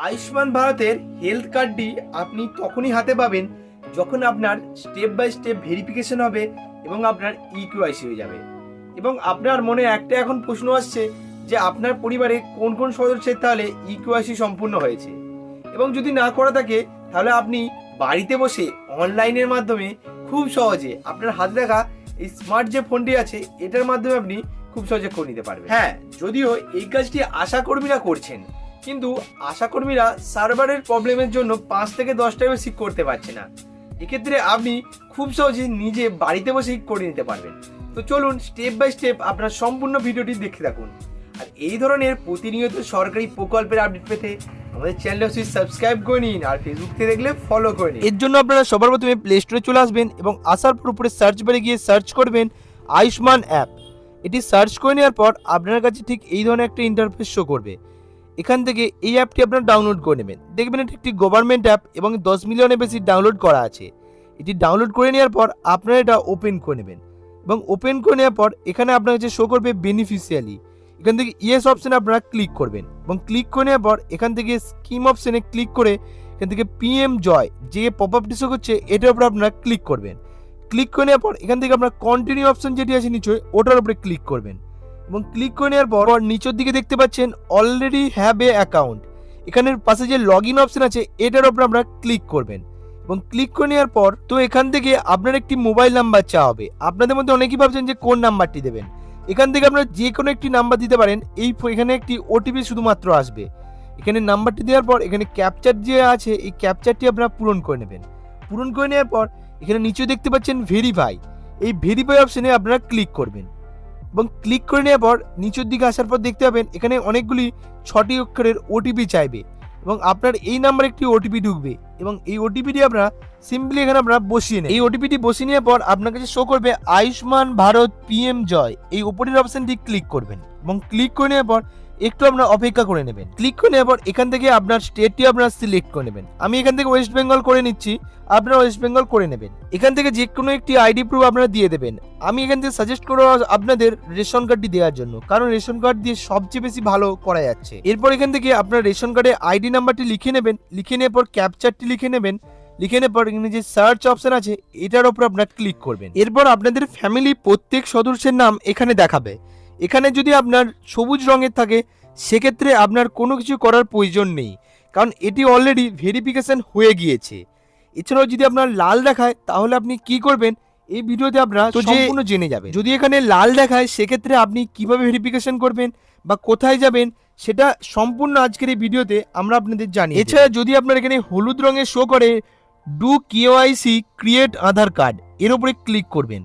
আয়ুষ্মান ভারতের হেলথ কার্ডটি আপনি তখনই হাতে পাবেন যখন আপনার স্টেপ বাই স্টেপ ভেরিফিকেশন হবে এবং আপনার ইকিউআইসি হয়ে যাবে। এবং আপনার মনে একটা এখন প্রশ্ন আসছে যে আপনার পরিবারে কোন কোন সদস্যের তাহলে ইকিউআইসি সম্পূর্ণ হয়েছে, এবং যদি না করা থাকে তাহলে আপনি বাড়িতে বসে অনলাইনের মাধ্যমে খুব সহজে আপনার হাতে দেখা এই স্মার্ট যে ফোনটি আছে এটার মাধ্যমে আপনি খুব সহজে করে নিতে পারবেন। হ্যাঁ, যদিও এই কাজটি আশাকর্মীরা করছেন, কিন্তু আশাকর্মীরা সার্ভারের প্রবলেমের জন্য 5 থেকে 10টার বেশি করতে পারছে না। এক্ষেত্রে আপনি খুব সহজে নিজে বাড়িতে বসেই করে নিতে পারবেন। তো চলুন স্টেপ বাই স্টেপ আপনার সম্পূর্ণ ভিডিওটি দেখতে থাকুন। আর এই ধরনের প্রতিনিয়ত সরকারি প্রকল্পের আপডেট পেতে আমাদের চ্যানেলটি সাবস্ক্রাইব করে নিন, আর ফেসবুক থেকে দেখলে ফলো করে নিন। এর জন্য আপনারা সবার প্রথমে প্লে স্টোরে চলে আসবেন এবং আসার পর উপরে সার্চ বারে গিয়ে সার্চ করবেন আয়ুষ্মান অ্যাপ। এটি সার্চ করে নেওয়ার পর আপনার কাছে ঠিক এই ধরনের একটা ইন্টারফেস শো করবে। এখান থেকে এই অ্যাপটি আপনারা ডাউনলোড করে নেবেন। দেখবেন এটি একটি গভর্নমেন্ট অ্যাপ এবং 10 মিলিয়নের বেশি ডাউনলোড করা আছে। এটি ডাউনলোড করে নেওয়ার পর আপনারা এটা ওপেন করে নেবেন এবং ওপেন করে নেওয়ার পর এখানে আপনার কাছে শো করবে বেনিফিশিয়ারি। এখান থেকে ইয়েস অপশানে আপনারা ক্লিক করবেন এবং ক্লিক করে নেওয়ার পর এখান থেকে স্কিম অপশানে ক্লিক করে এখান থেকে পিএম জয় যে পপ আপটি শো করছে এটার উপর আপনারা ক্লিক করবেন। ক্লিক করে নেওয়ার পর এখান থেকে আপনার কন্টিনিউ অপশন যেটি আছে নিচে ওটার উপরে ক্লিক করবেন এবং ক্লিক করে নেওয়ার পর নিচের দিকে দেখতে পাচ্ছেন অলরেডি হ্যাভ এ অ্যাকাউন্ট। এখানের পাশে যে লগ ইন অপশন আছে এটার উপর আপনারা ক্লিক করবেন এবং ক্লিক করে নেওয়ার পর তো এখান থেকে আপনার একটি মোবাইল নাম্বার চাওয়া হবে। আপনাদের মধ্যে অনেকেই ভাবছেন যে কোন নাম্বারটি দেবেন। এখান থেকে আপনারা যে কোনো একটি নাম্বার দিতে পারেন। এখানে একটি ওটিপি শুধুমাত্র আসবে। এখানে নাম্বারটি দেওয়ার পর এখানে ক্যাপচার যে আছে এই ক্যাপচারটি আপনারা পূরণ করে নেবেন। পূরণ করে নেওয়ার পর এখানে নিচে দেখতে পাচ্ছেন ভেরিফাই, এই ভেরিফাই অপশনে আপনারা ক্লিক করবেন এবং ক্লিক করে নেওয়ার পর নিচের দিকে আসার পর দেখতে পাবেন এখানে অনেকগুলি 6টি অক্ষরের ওটিপি চাইবে এবং আপনার এই নাম্বারে একটি ওটিপি ঢুকবে এবং এই ওটিপিটি আপনারা সিম্পলি এখানে আপনারা বসিয়ে নেন। এই ওটিপিটি বসিয়ে নেওয়ার পর আপনার কাছে শো করবে আয়ুষ্মান ভারত পিএম জয়, এই উপরের অপশনটি ক্লিক করবেন এবং ক্লিক করে নেওয়ার পর একটু আপনারা অপেক্ষা করে নেবেন। ক্লিক করে নেওয়ার পর এখান থেকে আপনার স্টেটটি আপনারা সিলেক্ট করে নেবেন। আমি এখান থেকে ওয়েস্ট বেঙ্গল করে নিচ্ছি, আপনারা ওয়েস্ট বেঙ্গল করে নেবেন। এখান থেকে যে কোনো একটি আইডি প্রুফ আপনারা দিয়ে দেবেন। আমি এখান থেকে সাজেস্ট করব আপনাদের রেশন কার্ডটি দেওয়ার জন্য, কারণ রেশন কার্ড দিয়ে সবচেয়ে বেশি ভালো করা যাচ্ছে। এরপর এখান থেকে আপনার রেশন কার্ডে আইডি নাম্বারটি লিখে নেবেন, লিখে নেওয়ার পর ক্যাপচারটি লিখে নেবেন, লিখে নেওয়ার পর এখানে যে সার্চ অপশন আছে এটার উপর আপনারা ক্লিক করবেন। এরপর আপনাদের ফ্যামিলি প্রত্যেক সদস্যের নাম এখানে দেখাবে। এখানে যদি আপনার সবুজ রঙের থাকে সেক্ষেত্রে আপনার কোনো কিছু করার প্রয়োজন নেই, কারণ এটি অলরেডি ভেরিফিকেশন হয়ে গিয়েছে। এছাড়াও যদি আপনার লাল দেখায় তাহলে আপনি কি করবেন এই ভিডিওতে আপনারা সম্পূর্ণ জেনে যাবেন। যদি এখানে লাল দেখায় সেক্ষেত্রে আপনি কিভাবে ভেরিফিকেশন করবেন বা কোথায় যাবেন সেটা সম্পূর্ণ আজকের এই ভিডিওতে আমরা আপনাদের জানি। এছাড়া যদি আপনার এখানে হলুদ রঙের শো করে do KYC create Aadhaar card, এর উপরে ক্লিক করবেন।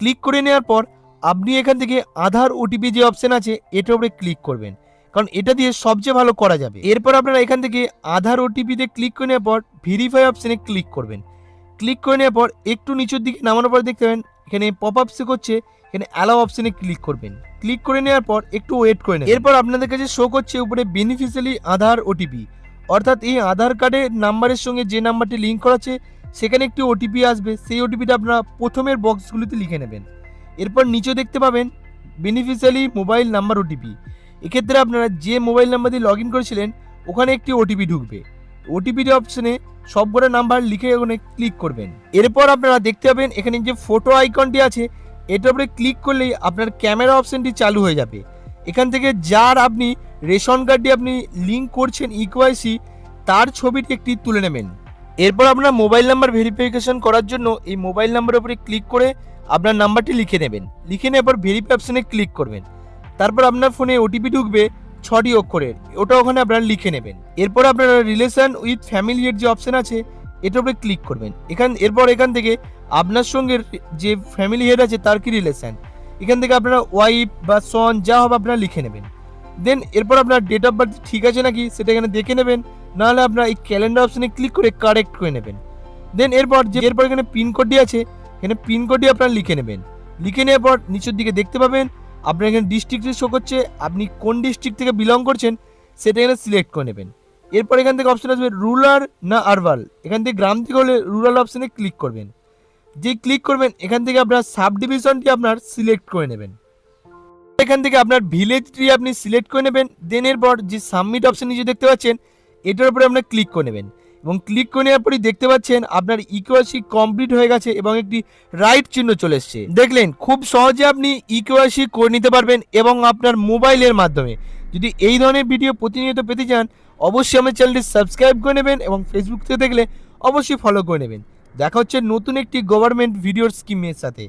ক্লিক করে নেওয়ার পর আপনি এখান থেকে আধার ওটিপি যে অপশন আছে এটার উপরে ক্লিক করবেন, কারণ এটা দিয়ে সবচেয়ে ভালো করা যাবে। এরপর আপনারা এখান থেকে আধার ওটিপিতে ক্লিক করে নেওয়ার পর ভেরিফাই অপশনে ক্লিক করবেন। ক্লিক করে নেওয়ার পর একটু নিচের দিকে নামানোর পর দেখতে পাবেন এখানে পপ আপ শো করছে, এখানে অ্যালাউ অপশনে ক্লিক করবেন। ক্লিক করে নেওয়ার পর একটু ওয়েট করে নেবেন। এরপর আপনাদের কাছে শো করছে উপরে বেনিফিশিয়ারি আধার ওটিপি, অর্থাৎ এই আধার কার্ডের নাম্বারের সঙ্গে যে নাম্বারটি লিঙ্ক করা আছে সেখানে একটি ওটিপি আসবে। সেই ওটিপিটা আপনারা প্রথমের বক্সগুলিতে লিখে নেবেন। এরপর নিচে দেখতে পাবেন বেনিফিশিয়ারি মোবাইল নাম্বার ওটিপি। এক্ষেত্রে আপনারা যে মোবাইল নাম্বার দিয়ে লগ ইন করেছিলেন ওখানে একটি ওটিপি ঢুকবে। ওটিপি অপশনে সবগুলো নাম্বার লিখে ওখানে ক্লিক করবেন। এরপর আপনারা দেখতে পাবেন এখানে যে ফটো আইকনটি আছে এটার উপরে ক্লিক করলেই আপনার ক্যামেরা অপশনটি চালু হয়ে যাবে। এখান থেকে যার আপনি রেশন কার্ডটি আপনি লিঙ্ক করছেন ইকিউআইসি তার ছবিটি একটি তুলে নেবেন। এরপর আপনার মোবাইল নাম্বার ভেরিফিকেশন করার জন্য এই মোবাইল নাম্বারের উপরে ক্লিক করে আপনার নাম্বারটি লিখে নেবেন। লিখে নেওয়ার পর ভেরিফাই অপশনে ক্লিক করবেন। তারপর আপনার ফোনে ওটিপি ঢুকবে 6টি অক্ষরের, ওটা ওখানে আপনারা লিখে নেবেন। এরপর আপনারা রিলেশন উইথ ফ্যামিলি এর যে অপশন আছে এটার উপরে ক্লিক করবেন। এরপর এখান থেকে আপনার সঙ্গে যে ফ্যামিলি হেড আছে তার কি রিলেশন, এখান থেকে আপনারা ওয়াইফ বা সন যা হবে আপনারা লিখে নেবেন। দেন এরপর আপনার ডেট অফ বার্থ ঠিক আছে নাকি সেটা এখানে দেখে নেবেন, নাহলে আপনারা এই ক্যালেন্ডার অপশনে ক্লিক করে কারেক্ট করে নেবেন। দেন এরপর এখানে পিনকোডটি আছে এখানে পিনকোডটি আপনারা লিখে নেবেন। লিখে নেওয়ার পর নিচের দিকে দেখতে পাবেন আপনার এখানে ডিস্ট্রিক্টে শো করছে, আপনি কোন ডিস্ট্রিক্ট থেকে বিলং করছেন সেটা এখানে সিলেক্ট করে নেবেন। এরপর এখান থেকে অপশন আসবে রুরাল না আরবান, এখান থেকে গ্রাম থেকে হলে রুরাল অপশনে ক্লিক করবেন। যে ক্লিক করবেন এখান থেকে আপনার সাব ডিভিশনটি আপনার সিলেক্ট করে নেবেন। এখান থেকে আপনার ভিলেজটি আপনি সিলেক্ট করে নেবেন। দেন এরপর যে সাবমিট অপশন নিচে দেখতে পাচ্ছেন এটার উপরে আপনার ক্লিক করে নেবেন এবং ক্লিক করে নেওয়ার পরই দেখতে পাচ্ছেন আপনার ইকেওয়াইসি কমপ্লিট হয়ে গেছে এবং একটি রাইট চিহ্ন চলে এসছে। দেখলেন খুব সহজে আপনি ইকেওয়াইসি করে নিতে পারবেন এবং আপনার মোবাইলের মাধ্যমে। যদি এই ধরনের ভিডিও প্রতিনিয়ত পেতে চান অবশ্যই আমার চ্যানেলটি সাবস্ক্রাইব করে নেবেন এবং ফেসবুক থেকে দেখলে অবশ্যই ফলো করে নেবেন। দেখা হচ্ছে নতুন একটি গভর্নমেন্ট ভিডিওর স্কিমের সাথে।